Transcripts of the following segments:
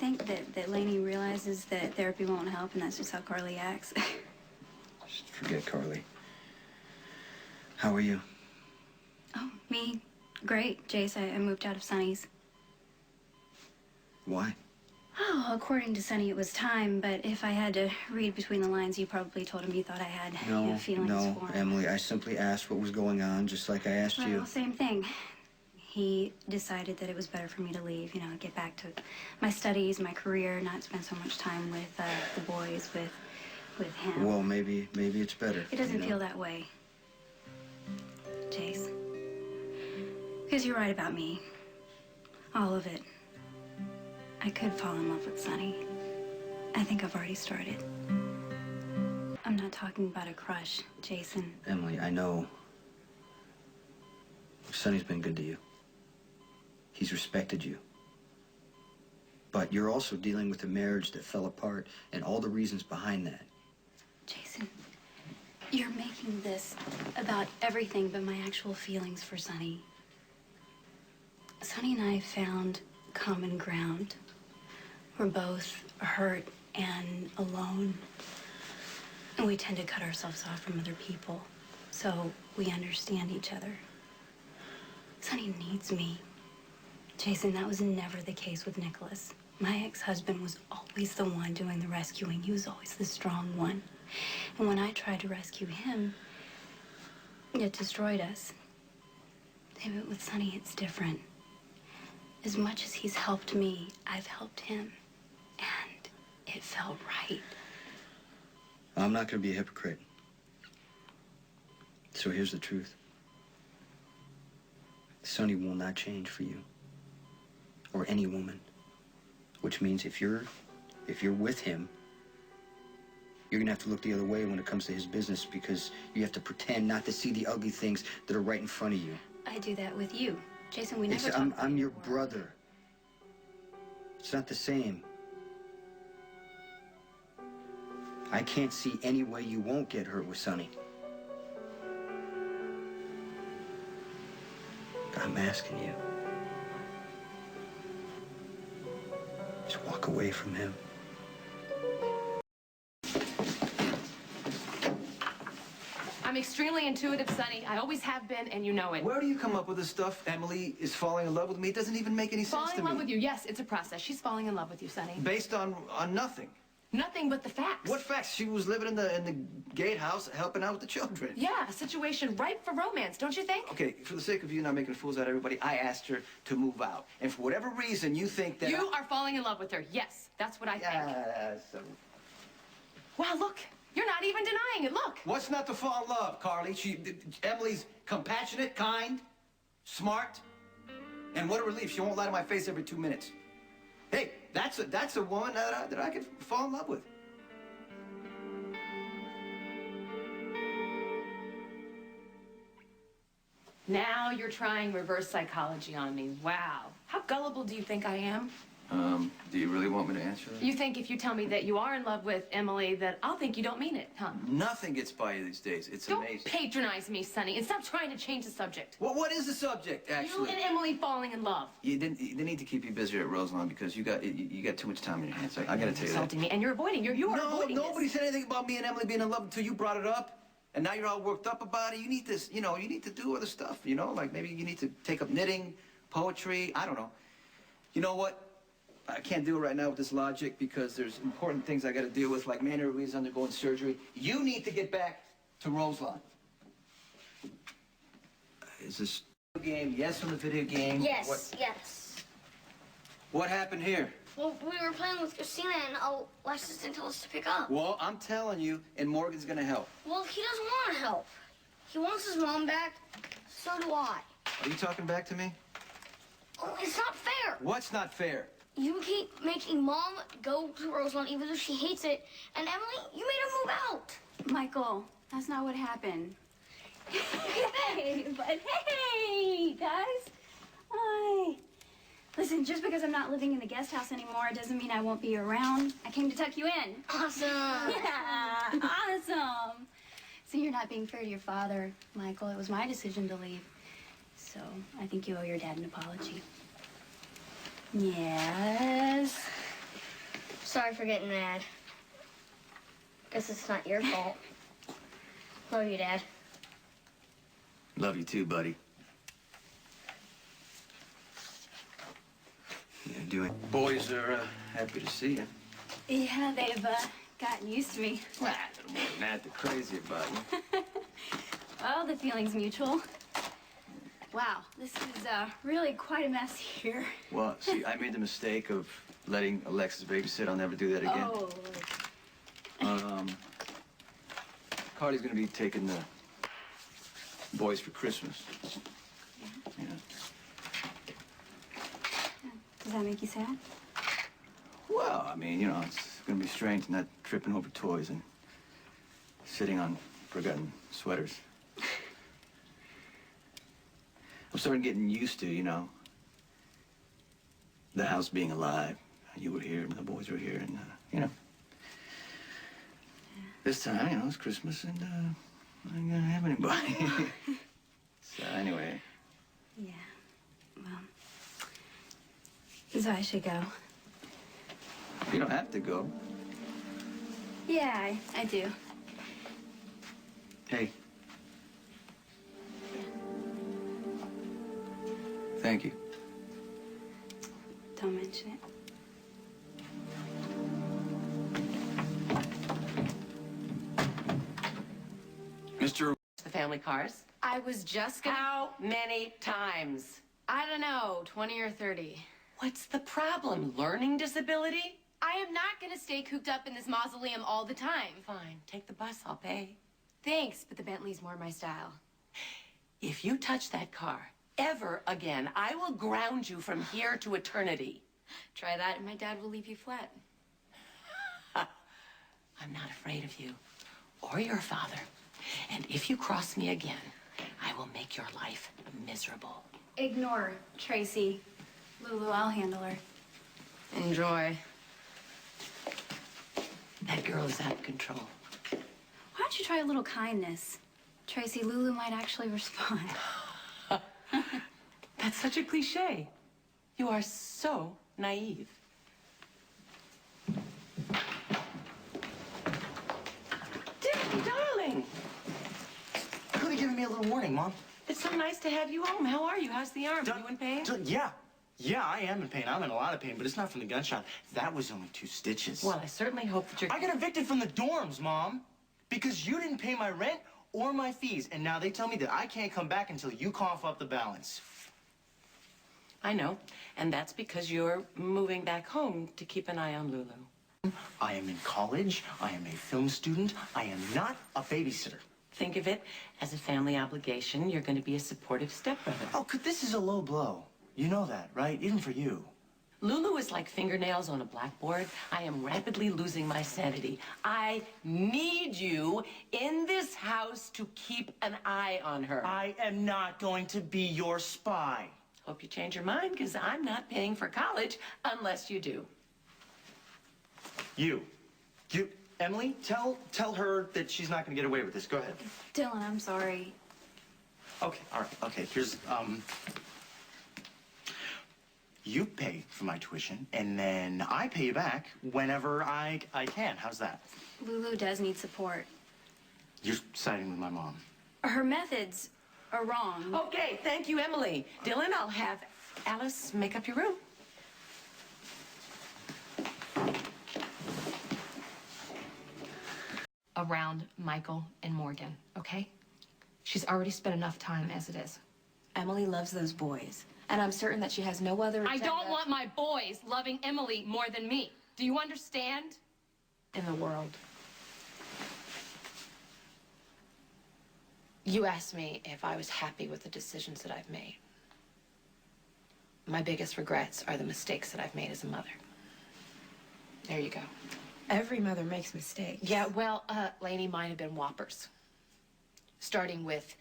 think that Lainey realizes that therapy won't help, and that's just how Carly acts. Just forget Carly. How are you? Oh, me? Great, Jace. I moved out of Sonny's. Why? Oh, according to Sonny, it was time, but if I had to read between the lines, you probably told him you thought I had feelings for him. Emily, I simply asked what was going on, just like I asked you. Well, same thing. He decided that it was better for me to leave, you know, get back to my studies, my career, not spend so much time with the boys, with him. Well, maybe it's better. It doesn't feel that way, Jace. Because you're right about me. All of it. I could fall in love with Sonny. I think I've already started. I'm not talking about a crush, Jason. Emily, I know Sonny's been good to you. He's respected you. But you're also dealing with a marriage that fell apart and all the reasons behind that. Jason, you're making this about everything but my actual feelings for Sonny. Sonny and I found common ground. We're both hurt and alone. And we tend to cut ourselves off from other people. So we understand each other. Sonny needs me. Jason, that was never the case with Nicholas. My ex-husband was always the one doing the rescuing. He was always the strong one. And when I tried to rescue him, it destroyed us. But with Sonny, it's different. As much as he's helped me, I've helped him. And it felt right. I'm not going to be a hypocrite. So here's the truth. Sonny will not change for you. Or any woman. Which means if you're with him, you're going to have to look the other way when it comes to his business because you have to pretend not to see the ugly things that are right in front of you. I do that with you. Jason, we never talked. I'm your brother. It's not the same. I can't see any way you won't get hurt with Sonny. I'm asking you. Just walk away from him. I'm extremely intuitive, Sonny. I always have been, and you know it. Where do you come up with this stuff? Emily is falling in love with me. It doesn't even make any sense to me. Falling in love with you, yes, it's a process. She's falling in love with you, Sonny. Based on nothing. Nothing but the facts. What facts? She was living in the gatehouse, helping out with the children. Yeah, a situation ripe for romance, don't you think? Okay, for the sake of you not making fools out of everybody, I asked her to move out. And for whatever reason, you think that You are falling in love with her. Yes, that's what I think. Yes. Wow, look. You're not even denying it. Look. What's not to fall in love, Carly? Emily's compassionate, kind, smart, and what a relief. She won't lie to my face every 2 minutes. Hey, that's a woman that I could fall in love with. Now you're trying reverse psychology on me. Wow. How gullible do you think I am? Do you really want me to answer that? You think if you tell me that you are in love with Emily, that I'll think you don't mean it, huh? Nothing gets by you these days. It's amazing. Don't patronize me, Sonny, and stop trying to change the subject. Well, what is the subject, actually? You and Emily falling in love. They need to keep you busy at Roselawn because you got too much time on your hands. I gotta tell you that. Insulting me, and you're avoiding. You're avoiding nobody this. said anything about me and Emily being in love until you brought it up. And now you're all worked up about it. You need this, you need to do other stuff, like maybe you need to take up knitting, poetry, I don't know. You know what? I can't do it right now with this logic because there's important things I got to deal with, like Manny Ruiz undergoing surgery. You need to get back to Roselawn. Is this game? Yes, from the video game. Yes, yes. What happened here? Well, we were playing with Christina, and Alexis didn't tell us to pick up. Well, I'm telling you, and Morgan's gonna help. Well, he doesn't want to help. He wants his mom back. So do I. Are you talking back to me? Oh, it's not fair. What's not fair? You keep making Mom go to Roselawn even though she hates it. And Emily, you made her move out. Michael, that's not what happened. Hey, but hey, guys. Hi. Listen, just because I'm not living in the guest house anymore, it doesn't mean I won't be around. I came to tuck you in. Awesome. Yeah, awesome. So you're not being fair to your father, Michael. It was my decision to leave. So I think you owe your dad an apology. Yes. Sorry for getting mad. Guess it's not your fault. Love you, Dad. Love you too, buddy. Yeah, doing. Boys are happy to see you. Yeah, they've gotten used to me. Well, a little more than that, they're crazy about you. Well, the feeling's mutual. Wow, this is really quite a mess here. Well, see, I made the mistake of letting Alexis babysit. I'll never do that again. Oh, Lord. Carly's gonna be taking the boys for Christmas. Yeah. Does that make you sad? Well, I mean, you know, it's gonna be strange not tripping over toys and sitting on forgotten sweaters. I'm starting getting used to, you know, the house being alive. You were here and the boys were here and, you know. This time, you know, it's Christmas and I ain't gonna have anybody. So anyway. Yeah, well, so I should go. You don't have to go. Yeah, I do. Hey. Thank you. Don't mention it. Mr. The family cars? I was just gonna... How many times? I don't know, 20 or 30. What's the problem? Learning disability? I am not gonna stay cooped up in this mausoleum all the time. Fine, take the bus, I'll pay. Thanks, but the Bentley's more my style. If you touch that car ever again, I will ground you from here to eternity. Try that and my dad will leave you flat. I'm not afraid of you or your father. And if you cross me again, I will make your life miserable. Ignore Tracy. Lulu, I'll handle her. Enjoy. That girl is out of control. Why don't you try a little kindness? Tracy, Lulu might actually respond. That's such a cliche. You are so naive. Daddy, darling. Could have given me a little warning, Mom. It's so nice to have you home. How are you? How's the arm? Are you in pain? Yeah, I am in pain. I'm in a lot of pain, but it's not from the gunshot. That was only 2 stitches. Well, I certainly hope that you're... I got evicted from the dorms, Mom, because you didn't pay my rent or my fees, and now they tell me that I can't come back until you cough up the balance. I know, and that's because you're moving back home to keep an eye on Lulu. I am in college. I am a film student. I am not a babysitter. Think of it as a family obligation. You're going to be a supportive stepbrother. Oh, this is a low blow. You know that, right? Even for you. Lulu is like fingernails on a blackboard. I am rapidly losing my sanity. I need you in this house to keep an eye on her. I am not going to be your spy. Hope you change your mind, because I'm not paying for college unless you do. You, Emily, tell her that she's not going to get away with this. Go ahead. Dylan, I'm sorry. Okay, all right. Okay, here's, you pay for my tuition, and then I pay you back whenever I can. How's that? Lulu does need support. You're siding with my mom. Her methods are wrong. Okay, thank you, Emily. Dylan, I'll have Alice make up your room. Around Michael and Morgan, okay? She's already spent enough time as it is. Emily loves those boys, and I'm certain that she has no other I agenda don't want my boys loving Emily more than me. Do you understand? in the world. You asked me if I was happy with the decisions that I've made. My biggest regrets are the mistakes that I've made as a mother. There you go. Every mother makes mistakes. Yeah, well, Lainey, mine have been whoppers. Starting with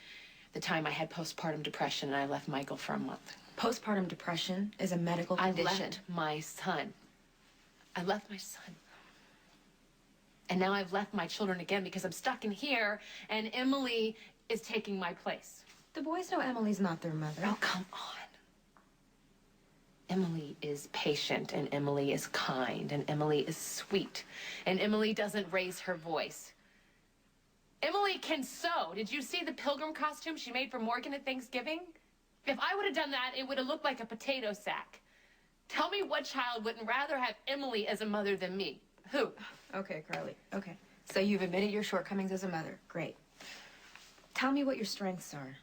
the time I had postpartum depression and I left Michael for a month. Postpartum depression is a medical I condition. left my son. I left my son. And now I've left my children again because I'm stuck in here and Emily is taking my place. The boys know Emily's not their mother. Oh, come on. Emily is patient, and Emily is kind, and Emily is sweet, and Emily doesn't raise her voice. Emily can sew. Did you see the pilgrim costume she made for Morgan at Thanksgiving? If I would have done that, it would have looked like a potato sack. Tell me what child wouldn't rather have Emily as a mother than me? Who? Okay, Carly. Okay. So you've admitted your shortcomings as a mother. Great. Tell me what your strengths are.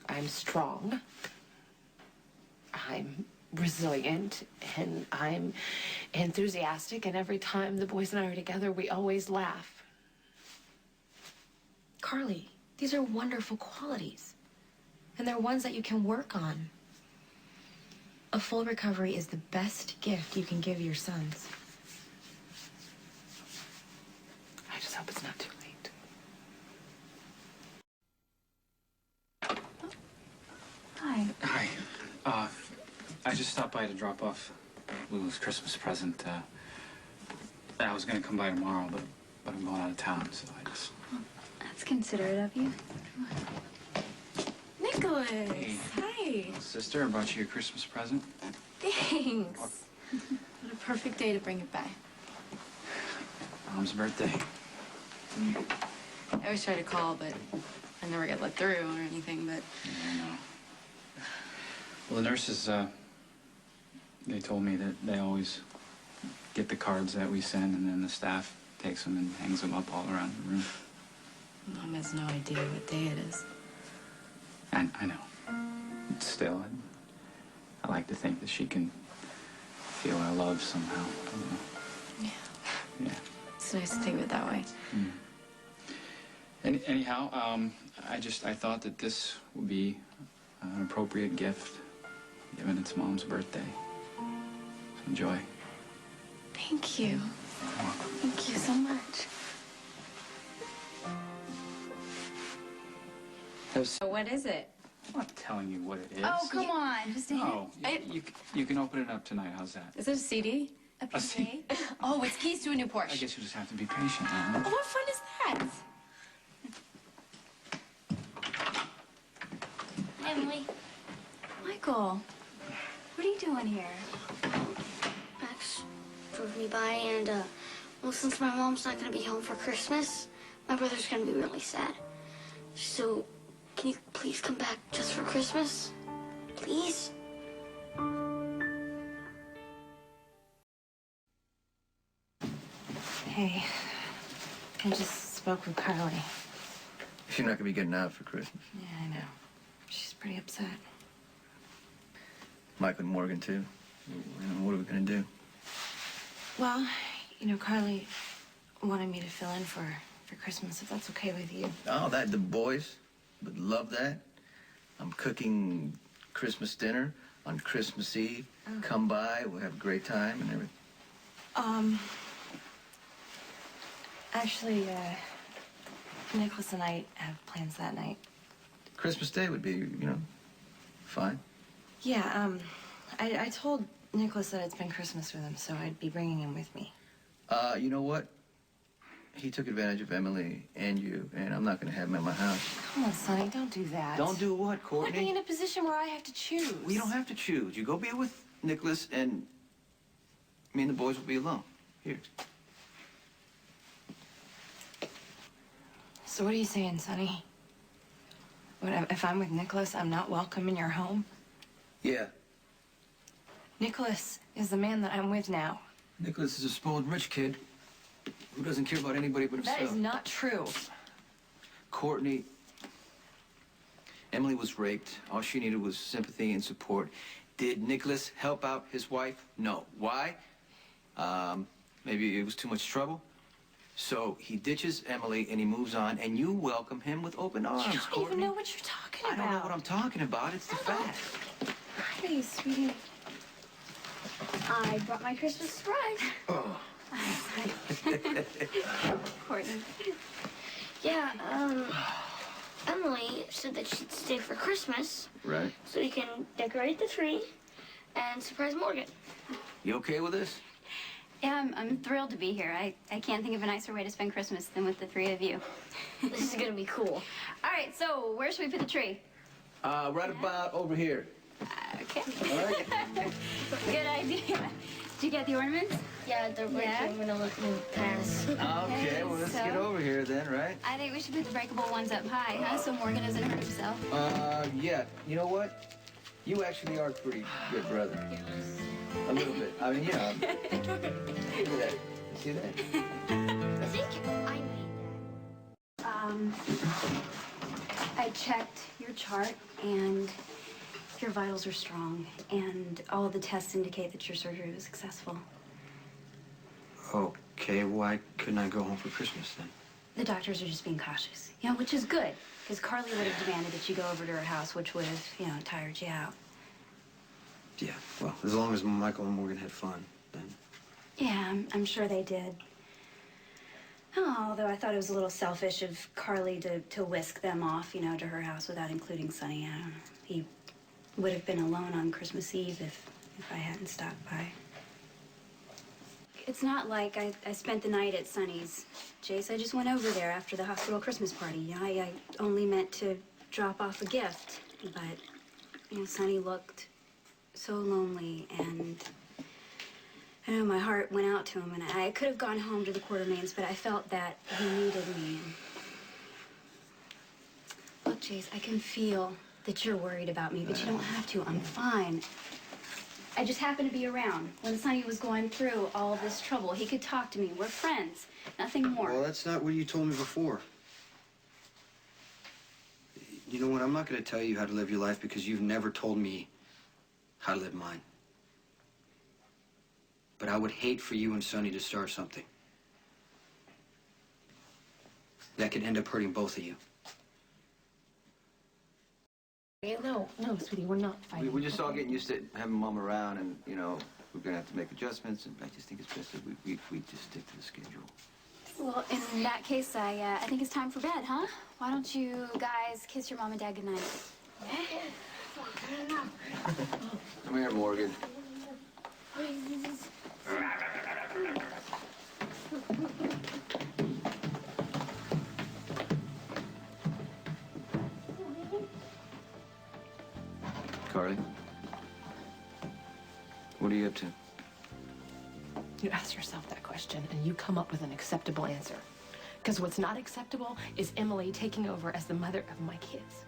I'm strong. I'm resilient, and I'm enthusiastic, and every time the boys and I are together, we always laugh. Carly, these are wonderful qualities. And they're ones that you can work on. A full recovery is the best gift you can give your sons. I just hope it's not too late. Hi. Hi. I just stopped by to drop off Lulu's Christmas present. I was gonna come by tomorrow, but I'm going out of town, so I just... That's considerate of you. Nicholas! Hey. Hi! Sister, I brought you your Christmas present. Thanks. What a perfect day to bring it by. Mom's birthday. I always try to call, but I never get let through or anything, but... Yeah, I know. Well, the nurses, they told me that they always get the cards that we send, and then the staff takes them and hangs them up all around the room. Mom has no idea what day it is. I know. Still, I like to think that she can feel our love somehow. You know? Yeah. Yeah. It's nice to think of it that way. Anyhow, I thought that this would be an appropriate gift, given it's Mom's birthday. So enjoy. Thank you. Thank you so much. So what is it? I'm not telling you what it is. Oh, come on. Just a No, hint. you can open it up tonight. How's that? Is it a CD? A CD? Oh, it's keys to a new Porsche. I guess you just have to be patient, huh? Oh, what fun is that? Emily, Michael, what are you doing here? Max drove me by, and well, since my mom's not gonna be home for Christmas, my brother's gonna be really sad. So, can you please come back just for Christmas? Please? Hey, I just spoke with Carly. She's not gonna be getting out for Christmas. Yeah, I know. She's pretty upset. Mike and Morgan, too. What are we gonna do? Well, Carly wanted me to fill in for Christmas, if that's okay with you. Oh, the boys would love that. I'm cooking Christmas dinner on Christmas Eve. Oh. Come by, we'll have a great time and everything. Actually, Nicholas and I have plans that night. Christmas Day would be, fine. Yeah, I told Nicholas that it's been Christmas with him, so I'd be bringing him with me. You know what? He took advantage of Emily and you, and I'm not gonna have him at my house. Come on, Sonny, don't do that. Don't do what, I'm Courtney? putting in a position where I have to choose. Well, you don't have to choose. You go be with Nicholas, and me and the boys will be alone. Here. So what are you saying, Sonny? What, if I'm with Nicholas, I'm not welcome in your home? Yeah. Nicholas is the man that I'm with now. Nicholas is a spoiled rich kid who doesn't care about anybody but himself. That is not true. Courtney, Emily was raped. All she needed was sympathy and support. Did Nicholas help out his wife? No. Why? Maybe it was too much trouble. So he ditches Emily and he moves on, and you welcome him with open arms, You don't Courtney. even know what you're talking about. I don't know what I'm talking about. It's the fact. Hey, sweetie. I brought my Christmas surprise. Oh. Courtney. Yeah, Emily said that she'd stay for Christmas Right. so we can decorate the tree and surprise Morgan. You okay with this? Yeah, I'm thrilled to be here. I can't think of a nicer way to spend Christmas than with the three of you. This is gonna be cool. All right, so where should we put the tree? Right about over here. Okay. All right? Good idea. Did you get the ornaments? Yeah, they're breaking. Yeah? I'm gonna let me pass. Okay, well, let's so- get over here then, right? I think we should put the breakable ones up high, huh? So Morgan doesn't hurt himself. Yeah. You know what? You actually are a pretty good brother. A little bit. I mean, you know. Look at that. You see that? I think I made I checked your chart, and your vitals are strong, and all the tests indicate that your surgery was successful. Okay, why couldn't I go home for Christmas then? The doctors are just being cautious, which is good, because Carly would have demanded that you go over to her house, which would have, tired you out. Yeah, well, as long as Michael and Morgan had fun, then. Yeah, I'm sure they did. Oh, although I thought it was a little selfish of Carly to whisk them off, to her house without including Sonny. I don't know. He would have been alone on Christmas Eve if I hadn't stopped by. It's not like I spent the night at Sonny's, Jace. I just went over there after the hospital Christmas party. I only meant to drop off a gift, but, Sonny looked so lonely, and I know my heart went out to him, and I could have gone home to the Quartermains, but I felt that he needed me. Look, Jace, I can feel that you're worried about me, but you don't have to. I'm fine. I just happened to be around when Sonny was going through all of this trouble. He could talk to me. We're friends. Nothing more. Well, that's not what you told me before. You know what? I'm not going to tell you how to live your life because you've never told me how to live mine. But I would hate for you and Sonny to start something that could end up hurting both of you. No, sweetie, we're not fighting. We're just all getting used to having Mom around, and, we're going to have to make adjustments, and I just think it's best that we just stick to the schedule. Well, in that case, I think it's time for bed, huh? Why don't you guys kiss your mom and dad goodnight? Come here, Morgan. Carly, what are you up to? You ask yourself that question, and you come up with an acceptable answer. Because what's not acceptable is Emily taking over as the mother of my kids.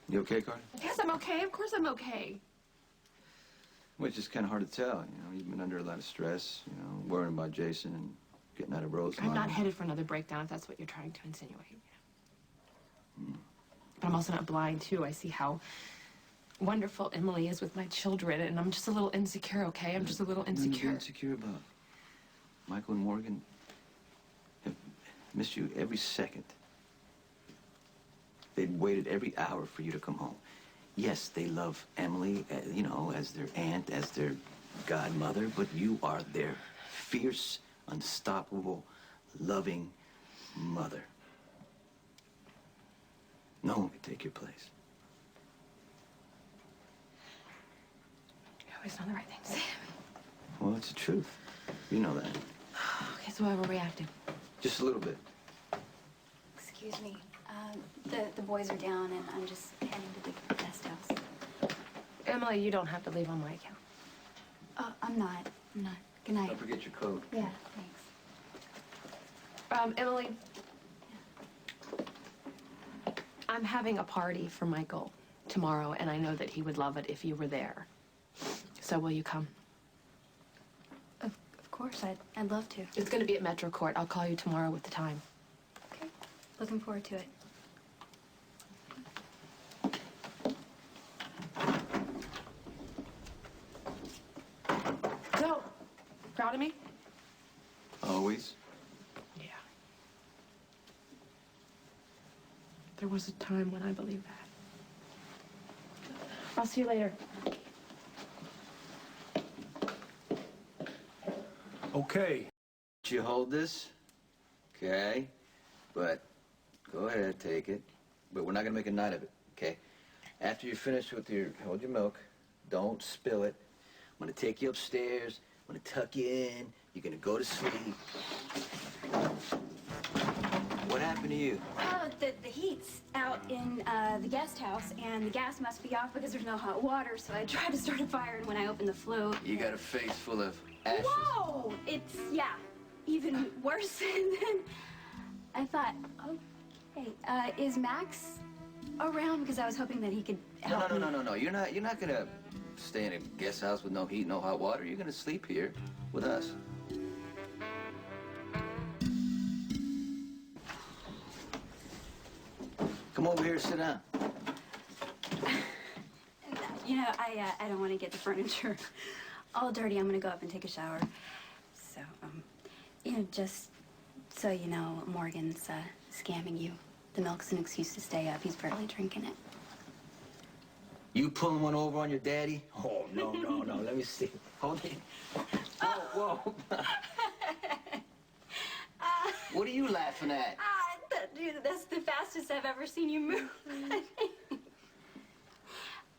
You okay, Carly? Yes, I'm okay. Of course I'm okay. Well, it's just kind of hard to tell. You've been under a lot of stress, worrying about Jason and getting out of Rose's I'm not line. headed for another breakdown, if that's what you're trying to insinuate. But I'm also not blind, too. I see how wonderful Emily is with my children, and I'm just a little insecure, okay? I'm just a little Nothing to be insecure. insecure about. Michael and Morgan have missed you every second. They've waited every hour for you to come home. Yes, they love Emily, as their aunt, as their godmother, but you are their fierce, unstoppable, loving mother. No one can take your place. You always know the right thing to say. Well, it's the truth. You know that. Okay, so why we're reacting? Just a little bit. Excuse me. The boys are down, and I'm just heading to the guest house. Emily, you don't have to leave on my account. I'm not. Good night. Don't forget your coat. Yeah, thanks. Emily, I'm having a party for Michael tomorrow, and I know that he would love it if you were there. So will you come? Of course, I'd love to. It's going to be at Metro Court. I'll call you tomorrow with the time. Okay. Looking forward to it. So, proud of me? Always. Yeah. There was a time when I believed that. I'll see you later. Okay. You hold this, okay? But go ahead, take it. But we're not gonna make a night of it, okay? After you're finished with hold your milk, don't spill it. I'm gonna take you upstairs. I'm gonna tuck you in. You're gonna go to sleep. What happened to you? The heat's out in the guest house, and the gas must be off because there's no hot water, so I tried to start a fire, and when I opened the flue... You got a face full of ashes. Whoa! It's, yeah, even worse than... I thought, okay, is Max around? Because I was hoping that he could help me. No. You're not gonna stay in a guest house with no heat, no hot water. You're gonna sleep here with us. Come over here, sit down. You know, I don't want to get the furniture all dirty. I'm gonna go up and take a shower. So, you know, just so you know, Morgan's scamming you. The milk's an excuse to stay up. He's barely drinking it. You pulling one over on your daddy? Oh, no. Let me see. Hold it. Whoa. What are you laughing at? Dude, that's the fastest I've ever seen you move.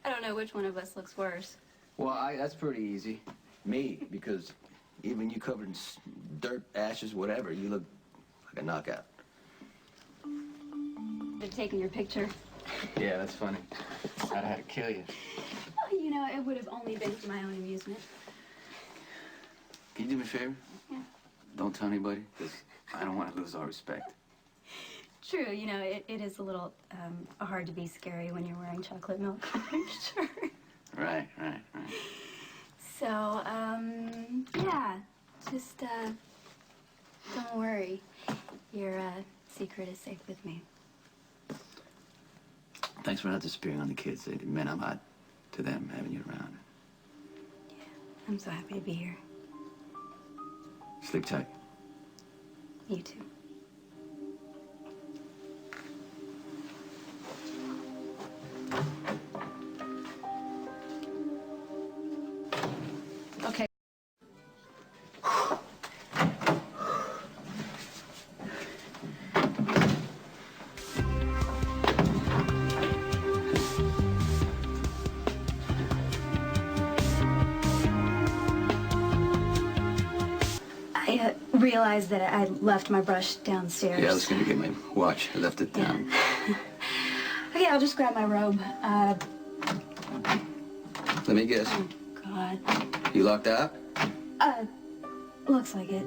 I don't know which one of us looks worse. Well, that's pretty easy. Me, because even you covered in dirt, ashes, whatever, you look like a knockout. They're taking your picture. Yeah, that's funny. I'd have had to kill you. Well, you know, it would have only been for my own amusement. Can you do me a favor? Yeah. Don't tell anybody, because I don't want to lose all respect. True, you know, it is a little hard to be scary when you're wearing chocolate milk on your shirt. Right. So, yeah, just, don't worry. Your, secret is safe with me. Thanks for not disappearing on the kids. It meant a lot to them having you around. Yeah, I'm so happy to be here. Sleep tight. You too. Okay. I realized that I left my brush downstairs. Yeah, I was going to get my watch. I left it down. Okay, I'll just grab my robe. Let me guess. Oh, God. You locked out? Looks like it.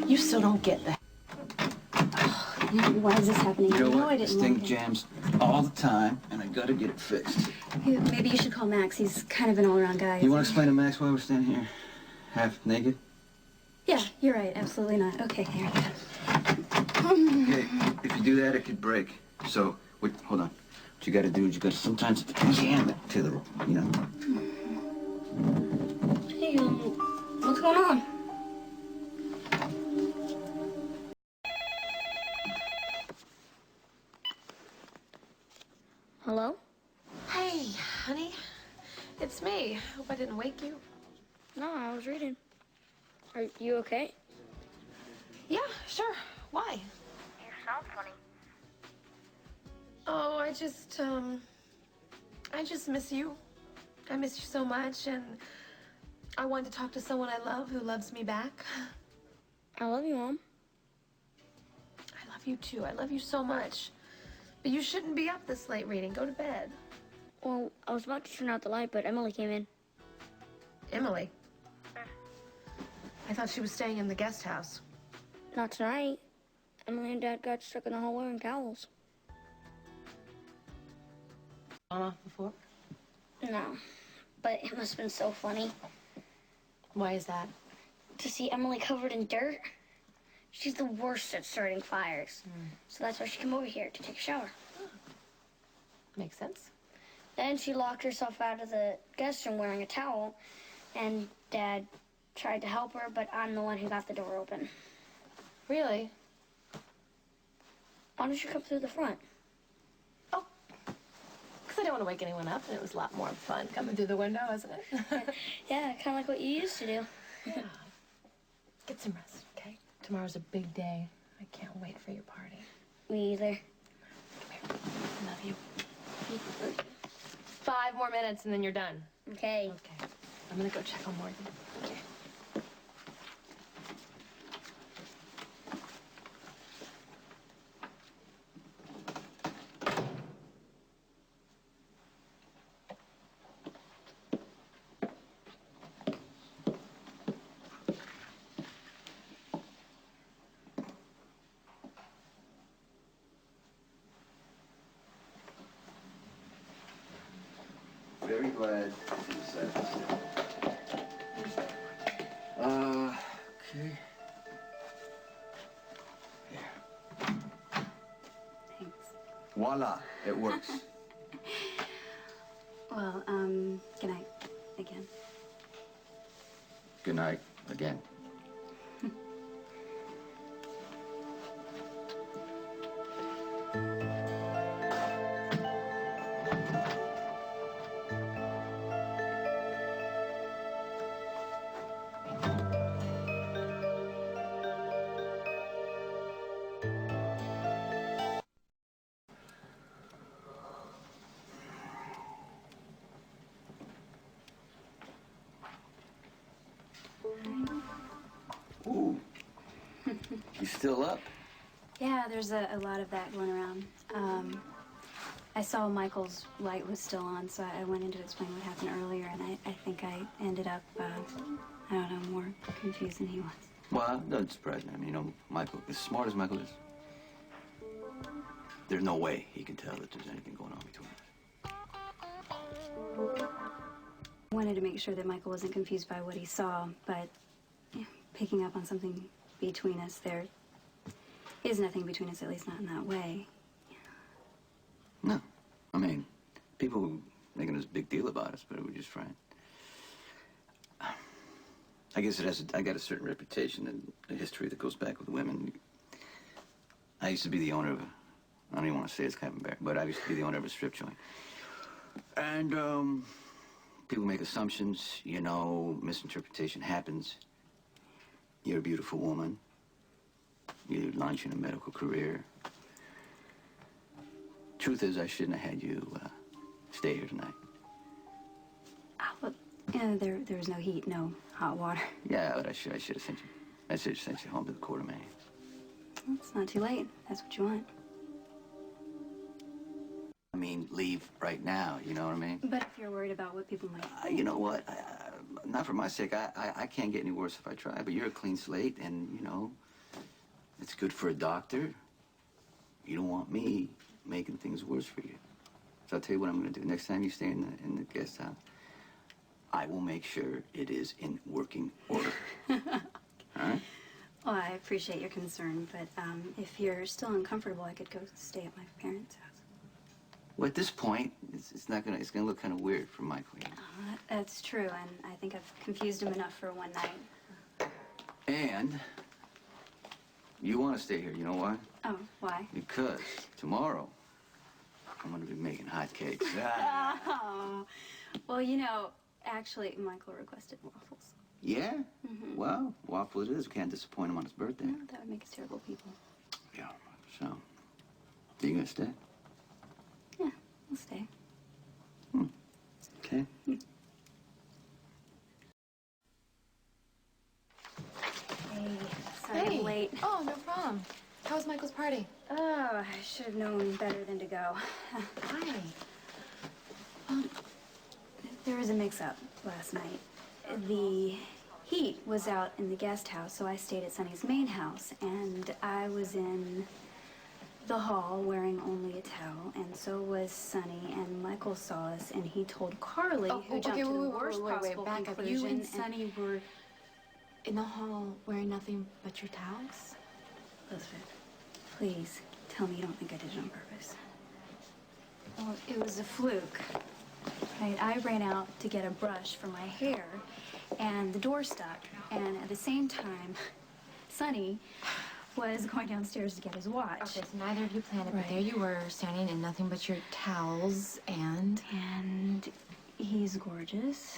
You still don't get that. Why is this happening? You know what? I This didn't thing like it. jams all the time, and I got to get it fixed. Maybe you should call Max. He's kind of an all-around guy. You want to explain to Max why we're standing here half naked? Yeah, you're right. Absolutely not. Okay, here you go. Okay, if you do that, it could break. So, wait, hold on. What you got to do is you got to sometimes jam it to the, you know. Hey, what's going on? Hello? Hey, honey. It's me. Hope I didn't wake you. No, I was reading. Are you okay? Yeah, sure. Why? You sound funny. Oh, I just miss you. I miss you so much, and I wanted to talk to someone I love who loves me back. I love you, Mom. I love you too. I love you so much. But you shouldn't be up this late reading. Go to bed. Well, I was about to turn out the light, but Emily came in. Emily? I thought she was staying in the guest house. Not tonight. Emily and Dad got stuck in the hall wearing towels. Gone off before? No, but it must have been so funny Why is that? to see Emily covered in dirt. She's the worst at starting fires. So that's why she came over here to take a shower. Makes sense. Then she locked herself out of the guest room wearing a towel, and Dad tried to help her, but I'm the one who got the door open. Really? Why don't you come through the front? Oh, because I don't want to wake anyone up, and it was a lot more fun coming through the window, isn't it? Yeah, kind of like what you used to do. Yeah. Get some rest, okay? Tomorrow's a big day. I can't wait for your party. Me either. Come here. Love 5 more minutes and then you're done. Okay. Okay. I'm gonna go check on Morgan. Okay. Very glad you decided to stay. Okay. Here. Thanks. Voila, it works. Well, good night again. Good night again. Ooh. You still up? Yeah, there's a lot of that going around. I saw Michael's light was still on, so I went in to explain what happened earlier, and I think I ended up, I don't know, more confused than he was. Well, it doesn't surprise me. I mean, you know, Michael, as smart as Michael is, there's no way he can tell that there's anything going on between us. I wanted to make sure that Michael wasn't confused by what he saw, but picking up on something between us, there is nothing between us, at least not in that way. No. I mean, people were making this big deal about us, but it was just friends. I guess I got a certain reputation and a history that goes back with women. I used to be the owner of I don't even want to say it's kind of embarrassing, but I used to be the owner of a strip joint. And, people make assumptions, you know, misinterpretation happens. You're a beautiful woman. You're launching a medical career. Truth is, I shouldn't have had you stay here tonight. Well, yeah, there was no heat, no hot water. Yeah, but I should have sent you. I should have sent you home to the Quartermain. Well, it's not too late. That's what you want. I mean, leave right now, you know what I mean? But if you're worried about what people might think. You know what? Not for my sake. I can't get any worse if I try, but you're a clean slate, and, you know, it's good for a doctor. You don't want me making things worse for you. So I'll tell you what I'm going to do. Next time you stay in the guest house, I will make sure it is in working order. All right? Well, I appreciate your concern, but if you're still uncomfortable, I could go stay at my parents' house. Well, at this point, it's gonna look kind of weird for Michael. You know? That's true, and I think I've confused him enough for one night. And you want to stay here. You know why? Oh, why? Because tomorrow I'm gonna be making hot cakes. Oh. Well, you know, actually, Michael requested waffles. Yeah? Mm-hmm. Well, waffle it is. We can't disappoint him on his birthday. No, that would make us terrible people. Yeah. So, are you gonna stay? Yeah, I'll stay. Okay. Hey, sorry I'm late. Oh, no problem. How was Michael's party? Oh, I should have known better than to go. Why? There was a mix-up last night. The heat was out in the guest house, so I stayed at Sonny's main house, and I was in the hall wearing only a towel, and so was Sonny, and Michael saw us, and he told Carly, who jumped to the worst possible back up. conclusion. You and Sonny were in the hall wearing nothing but your towels? Elizabeth, please, tell me you don't think I did it on purpose. Well, it was a fluke. Right? I ran out to get a brush for my hair, and the door stuck, and at the same time, Sonny was going downstairs to get his watch. Okay, so neither of you planned it, but there you were, standing in nothing but your towels, and... And he's gorgeous.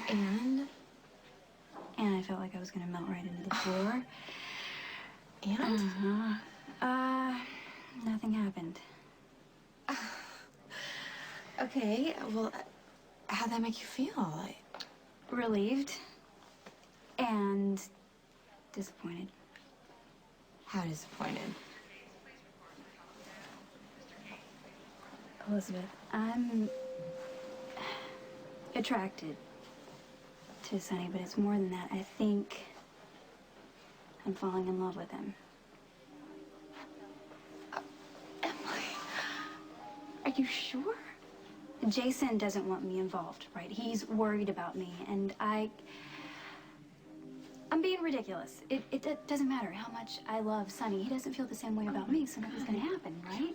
And? And I felt like I was going to melt right into the floor. And? Nothing happened. Okay, well, how'd that make you feel? Relieved and disappointed. How disappointed? Elizabeth, I'm attracted to Sonny, but it's more than that. I think I'm falling in love with him. Emily, are you sure? Jason doesn't want me involved, right? He's worried about me, and I'm being ridiculous. It doesn't matter how much I love Sonny. He doesn't feel the same way about me, so nothing's gonna happen, right?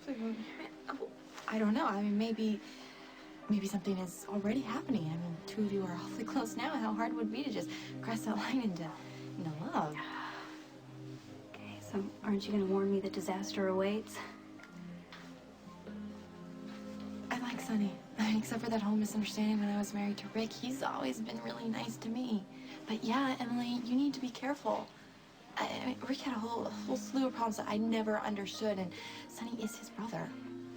I don't know. I mean, maybe something is already happening. I mean, two of you are awfully close now. How hard would it be to just cross that line into love? Okay, so aren't you gonna warn me that disaster awaits? I like Sonny. I mean, except for that whole misunderstanding when I was married to Rick, he's always been really nice to me. But yeah, Emily, you need to be careful. I mean, Rick had a whole slew of problems that I never understood, and Sonny is his brother.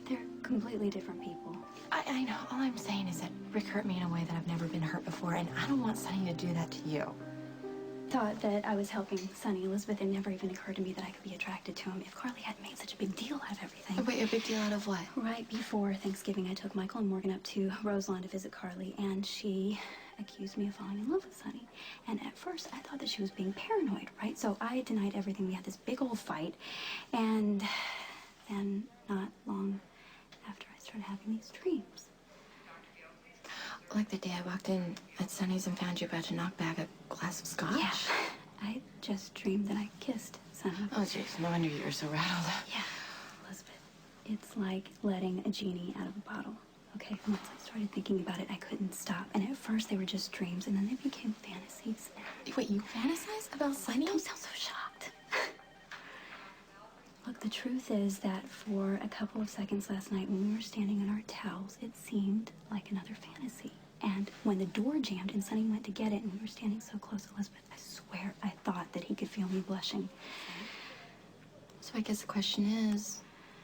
They're completely different people. I know. All I'm saying is that Rick hurt me in a way that I've never been hurt before, and I don't want Sonny to do that to you. Thought that I was helping Sonny. Elizabeth, it never even occurred to me that I could be attracted to him if Carly hadn't made such a big deal out of everything. Wait, a big deal out of what? Right before Thanksgiving, I took Michael and Morgan up to Roselawn to visit Carly, and she accused me of falling in love with Sonny. And at first, I thought that she was being paranoid, right? So I denied everything. We had this big old fight, and then not long after, I started having these dreams. Like the day I walked in at Sonny's and found you about to knock back a glass of scotch? Yeah. I just dreamed that I kissed Sonny. Oh, jeez. No wonder you were so rattled. Yeah. Elizabeth, it's like letting a genie out of a bottle. Okay, once I started thinking about it, I couldn't stop. And at first, they were just dreams, and then they became fantasies. Wait, you fantasize about Sonny? Don't sound so shocked. Look, the truth is that for a couple of seconds last night when we were standing on our towels, it seemed like another fantasy. And when the door jammed and Sonny went to get it and we were standing so close, Elizabeth, I swear I thought that he could feel me blushing. So I guess the question is,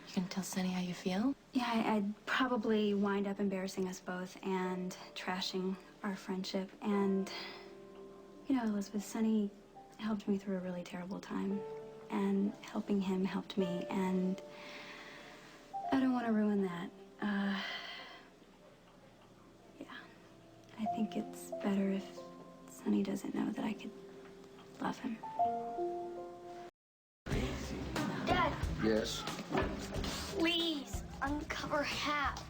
you gonna tell Sonny how you feel? Yeah, I'd probably wind up embarrassing us both and trashing our friendship. And, you know, Elizabeth, Sonny helped me through a really terrible time. And helping him helped me, and I don't want to ruin that. Yeah, I think it's better if Sonny doesn't know that I could love him. Dad, Yes? please uncover half.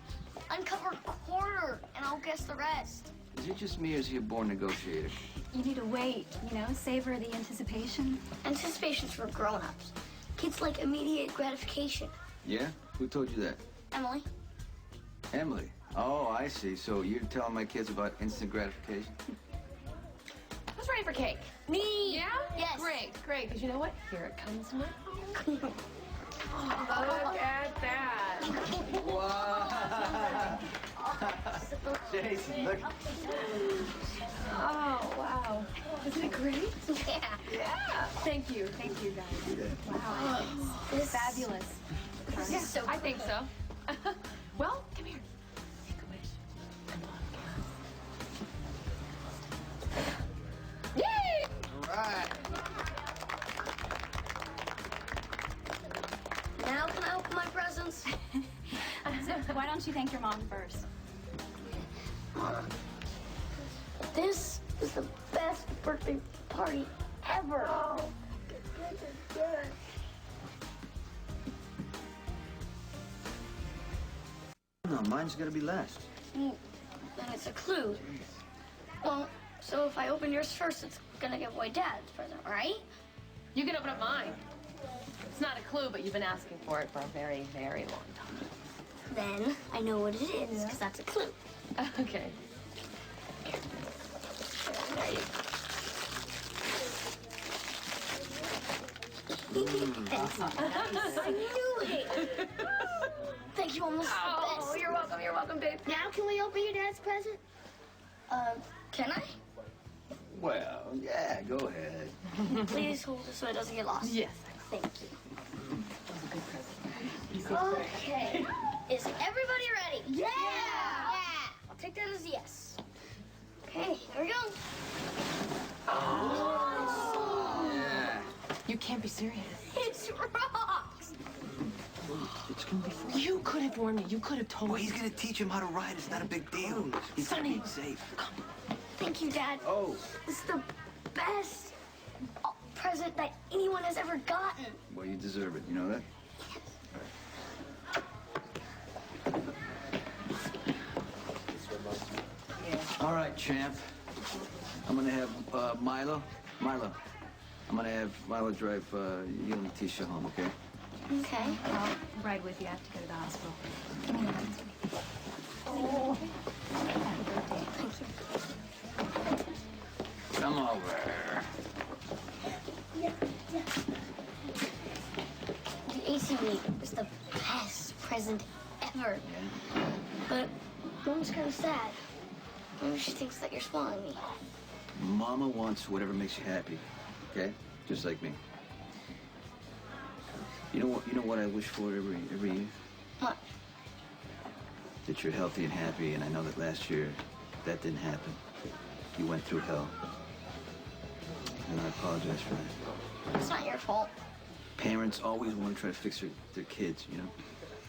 Uncover a quarter, and I'll guess the rest. Is it just me, or is he a born negotiator? You need to wait, you know, savor the anticipation. Anticipation's for grown-ups. Kids like immediate gratification. Yeah? Who told you that? Emily? Emily. Oh, I see. So you're telling my kids about instant gratification? Who's ready for cake? Me! Yeah? Yes. Great, great. Because you know what? Here it comes now. Look at that. Wow! Jason, look. Oh, wow. Isn't it great? Yeah. Yeah. Thank you guys. Wow, This fabulous. This is so I think so. Well, come here. Make a wish. And yay! All right. Now can I open my presents? Why don't you thank your mom first? This is the best birthday party ever. No, mine's gotta be last. Then it's a clue. Well, so if I open yours first, it's gonna give away Dad's present, right? You can open up mine. It's not a clue, but you've been asking for it for a very, very long time. Then I know what it is, because that's a clue. Okay. I knew it. Thank you, Mom. This is the best. You're welcome, babe. Now can we open your dad's present? Can I? Well, yeah, go ahead. Please hold it so it doesn't get lost. Yes. Thank you. Okay. Is everybody ready? Yeah! Yeah! I'll take that as a yes. Okay, here we go. Oh. Yeah. You can't be serious. It's rocks! It's gonna be fun. You could have warned me. You could have told Well, me. he's gonna teach him how to ride. It's not a big deal. He's Sonny. safe. Thank you, Dad. Oh. This is the best present that anyone has ever gotten. Well, you deserve it. You know that? All right, champ. I'm gonna have Milo. I'm gonna have Milo drive you and Tisha home, okay? Okay. I'll ride with you. I have to go to the hospital. Oh. Come over. The ATV is the best present ever. Yeah. But Mom's kind of sad. Maybe she thinks that you're spoiling me. Mama wants whatever makes you happy, okay? Just like me. You know what I wish for every year? What? That you're healthy and happy, and I know that last year that didn't happen. You went through hell. And I apologize for that. It's not your fault. Parents always want to try to fix their kids, you know?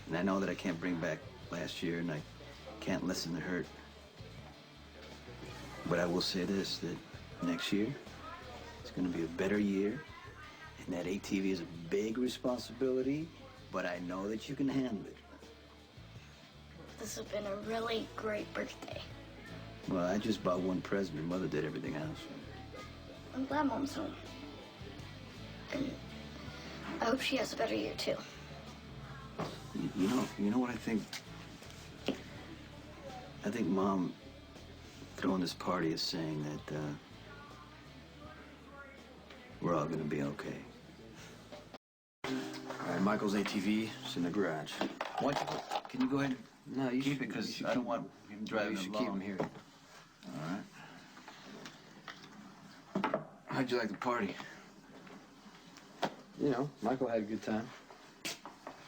And I know that I can't bring back last year, and I can't lessen the hurt. But I will say this, that next year, it's going to be a better year. And that ATV is a big responsibility, but I know that you can handle it. This has been a really great birthday. Well, I just bought one present. Your mother did everything else. I'm glad Mom's home. And I hope she has a better year, too. You know what I think? I think Mom throwing this party is saying that we're all gonna be okay. All right, Michael's ATV is in the garage. Can you go ahead? No, you Keep should, it, because you I should don't want him driving You should alone. keep him here. All right. How'd you like the party? You know, Michael had a good time.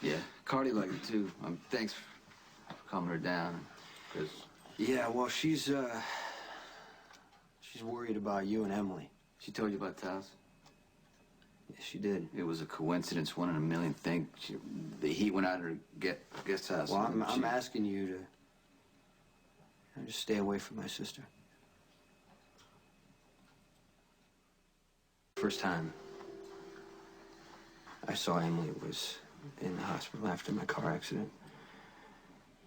Yeah, Cardi liked it too. Thanks for calming her down. Cause Yeah, well, she's worried about you and Emily. she told you about Taos. Yes, she did. It was a coincidence, one in a million thing. The heat went out of her guest house. Well, and I'm asking you to just stay away from my sister. First time I saw Emily was in the hospital after my car accident.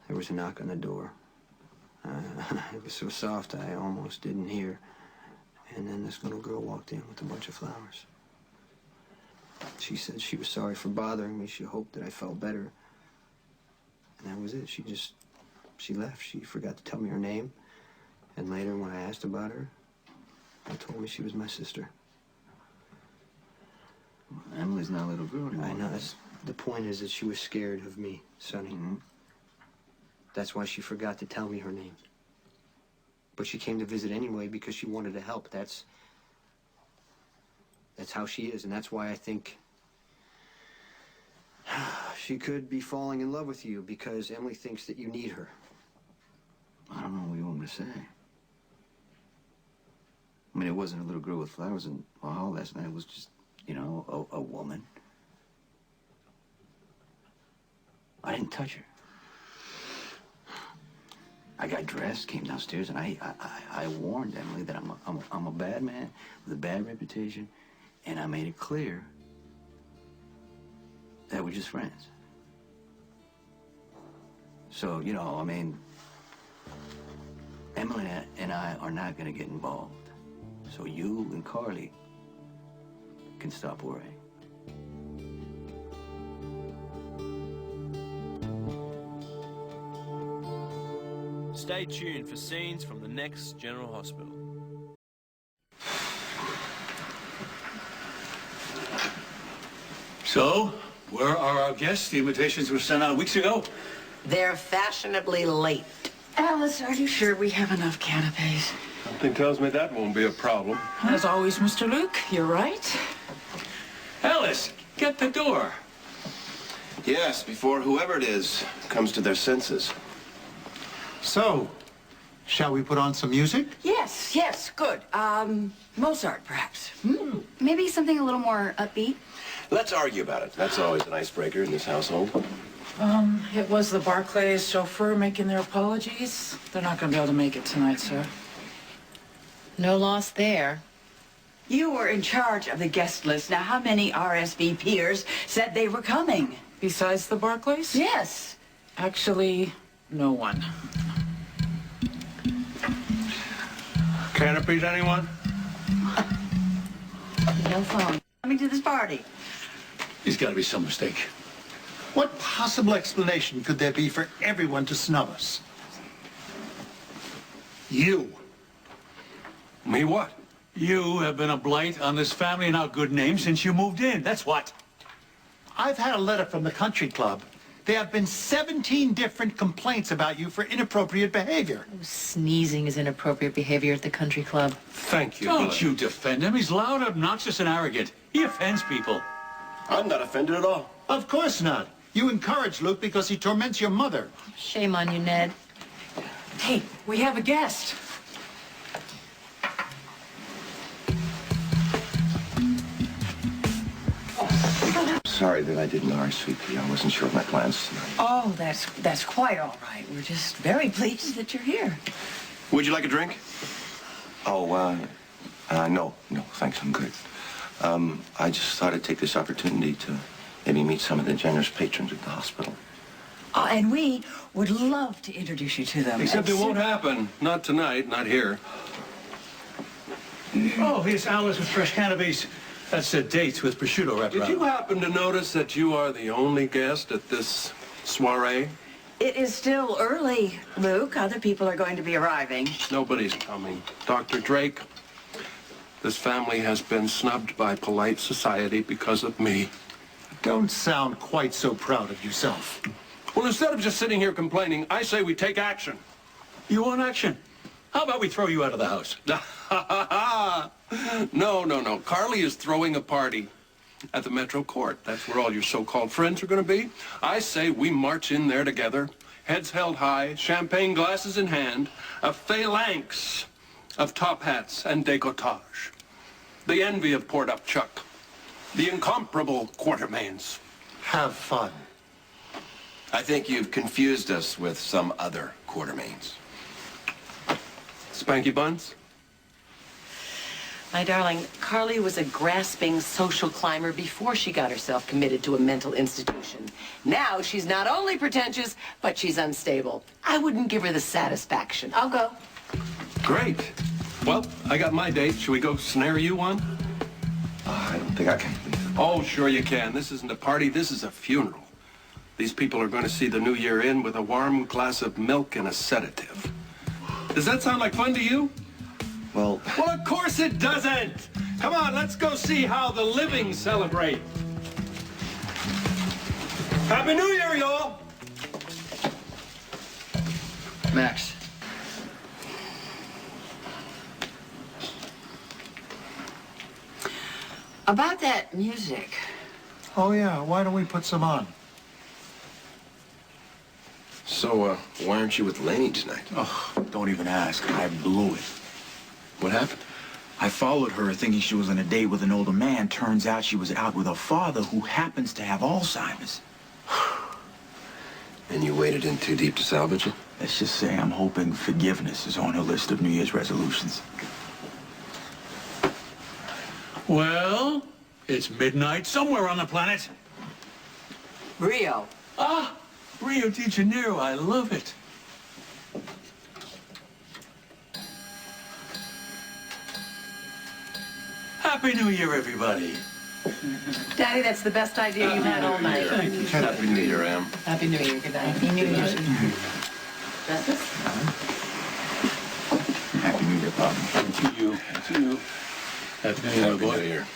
There was a knock on the door. It was so soft I almost didn't hear. And then this little girl walked in with a bunch of flowers. She said she was sorry for bothering me. She hoped that I felt better. And that was it. She left. She forgot to tell me her name. And later, when I asked about her, they told me she was my sister. Emily's not a little girl anymore. I know. The point is that she was scared of me, Sonny. Mm-hmm. That's why she forgot to tell me her name. But she came to visit anyway because she wanted to help. That's how she is, and that's why I think she could be falling in love with you because Emily thinks that you need her. I don't know what you want me to say. I mean, it wasn't a little girl with flowers in my hall last night. It was just, you know, a woman. I didn't touch her. I got dressed, came downstairs, and I warned Emily that I'm a bad man with a bad reputation, and I made it clear that we're just friends. So, you know, I mean, Emily and I are not going to get involved. So you and Carly can stop worrying. Stay tuned for scenes from the next General Hospital. So, where are our guests? The invitations were sent out weeks ago. They're fashionably late. Alice, are you sure we have enough canapes? Something tells me that won't be a problem. As always, Mr. Luke, you're right. Alice, get the door. Yes, before whoever it is comes to their senses. So, shall we put on some music? Yes, yes, good. Mozart, perhaps. Maybe something a little more upbeat. Let's argue about it. That's always an icebreaker in this household. It was the Barclays chauffeur making their apologies. They're not going to be able to make it tonight, sir. No loss there. You were in charge of the guest list. Now, how many RSVPers said they were coming? Besides the Barclays? Yes. Actually, no one. Canopies, anyone? No phone. Coming to this party. There's got to be some mistake. What possible explanation could there be for everyone to snub us? You. Me what? You have been a blight on this family and our good name since you moved in. That's what. I've had a letter from the country club. There have been 17 different complaints about you for inappropriate behavior. Sneezing is inappropriate behavior at the country club. Thank you. Don't you defend him. He's loud, obnoxious, and arrogant. He offends people. I'm not offended at all. Of course not. You encourage Luke because he torments your mother. Shame on you, Ned. Hey, we have a guest. Sorry that I didn't RSVP. I wasn't sure of my plans tonight. Oh, that's quite all right. We're just very pleased that you're here. Would you like a drink? Oh, no, thanks, I'm good. I just thought I'd take this opportunity to maybe meet some of the generous patrons at the hospital. And we would love to introduce you to them. Except it won't happen. Not tonight, not here. Oh, here's Alice with fresh canopies. That's dates with prosciutto wrapped around. Did you happen to notice that you are the only guest at this soiree? It is still early, Luke. Other people are going to be arriving. Nobody's coming. Dr. Drake, this family has been snubbed by polite society because of me. Don't sound quite so proud of yourself. Well, instead of just sitting here complaining, I say we take action. You want action? How about we throw you out of the house? No. Carly is throwing a party at the Metro Court. That's where all your so-called friends are going to be. I say we march in there together, heads held high, champagne glasses in hand, a phalanx of top hats and décolletage. The envy of poured-up Chuck. The incomparable Quartermains. Have fun. I think you've confused us with some other Quartermains. Spanky Buns? My darling, Carly was a grasping social climber before she got herself committed to a mental institution. Now she's not only pretentious, but she's unstable. I wouldn't give her the satisfaction. I'll go. Great. Well, I got my date. Should we go snare you one? I don't think I can. Oh, sure you can. This isn't a party. This is a funeral. These people are going to see the new year in with a warm glass of milk and a sedative. Does that sound like fun to you? Well, of course it doesn't. Come on, let's go see how the living celebrate. Happy New Year, y'all. Max. About that music. Oh, yeah. Why don't we put some on? So, why aren't you with Laney tonight? Oh, don't even ask. I blew it. What happened? I followed her thinking she was on a date with an older man. Turns out she was out with her father who happens to have Alzheimer's. And you waded in too deep to salvage it? Let's just say I'm hoping forgiveness is on her list of New Year's resolutions. Well, it's midnight somewhere on the planet. Rio. Ah, Rio de Janeiro. I love it. Happy New Year, everybody. Daddy, that's the best idea you've had all night. Thank you. Happy New Year, Em. Happy New Year. Good night. Happy New Year. Justice? Happy New Year, Pop. To you. To you. Happy New Year, my boy. Happy New Year.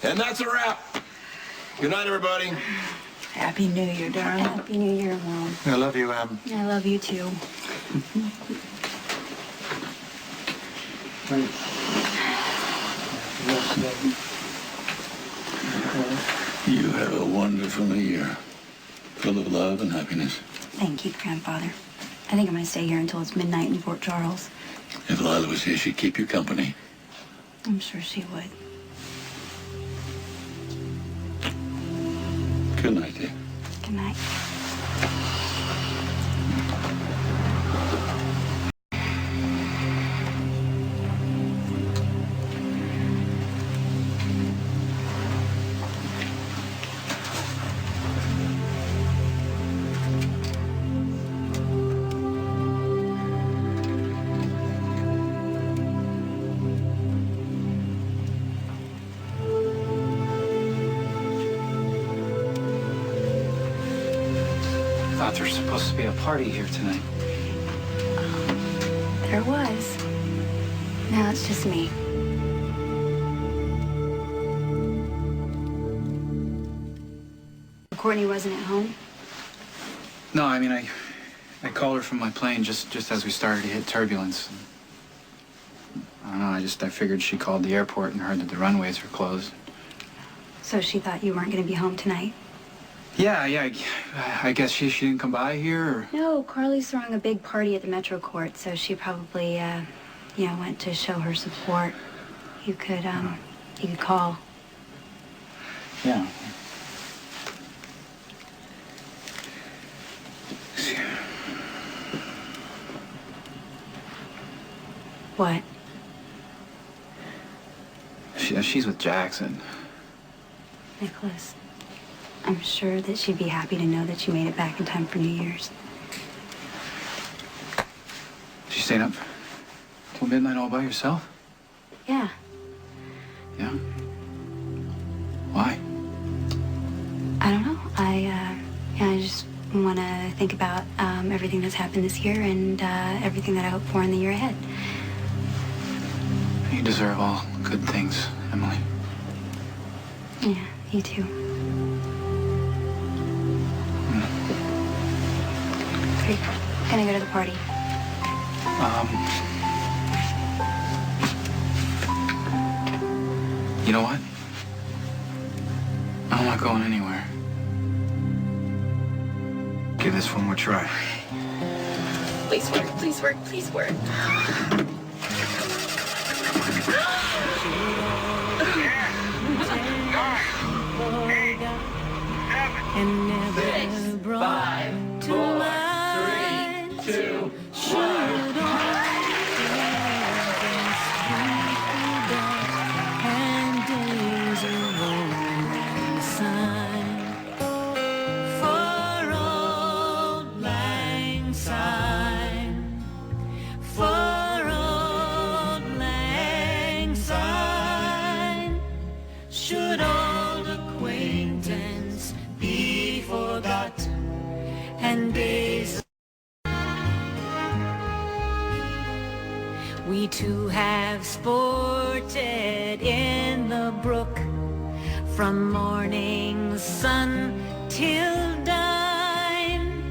And that's a wrap. Good night, everybody. Happy New Year, darling. Happy New Year, Mom. I love you, Em. I love you too. You have a wonderful new year, full of love and happiness. Thank you, Grandfather. I think I'm going to stay here until it's midnight in Fort Charles. If Lila was here, she'd keep you company. I'm sure she would. Good night, dear. Good night. I thought there's supposed to be a party here tonight. There was. Now it's just me. Courtney wasn't at home? No, I mean, I called her from my plane just as we started to hit turbulence. I don't know, I figured she called the airport and heard that the runways were closed. So she thought you weren't going to be home tonight? Yeah, I guess she didn't come by here, or... No, Carly's throwing a big party at the Metro Court, so she probably, went to show her support. You could call. Yeah. What? She's with Jackson. Nicholas, I'm sure that she'd be happy to know that you made it back in time for New Year's. She staying up till midnight all by yourself? Yeah. Yeah? Why? I don't know. I just want to think about everything that's happened this year and everything that I hope for in the year ahead. You deserve all good things, Emily. Yeah, you too. Great. Gonna go to the party. You know what? I'm not going anywhere. Give this one more try. Please work, please work, please work. And never brought to mind. 3, 2, 1. And days of old sign for old lang syne, for old lang syne. Should old acquaintance be forgot and days we two have sported in the brook from morning sun till dine,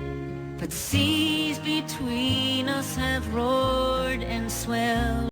but seas between us have roared and swelled.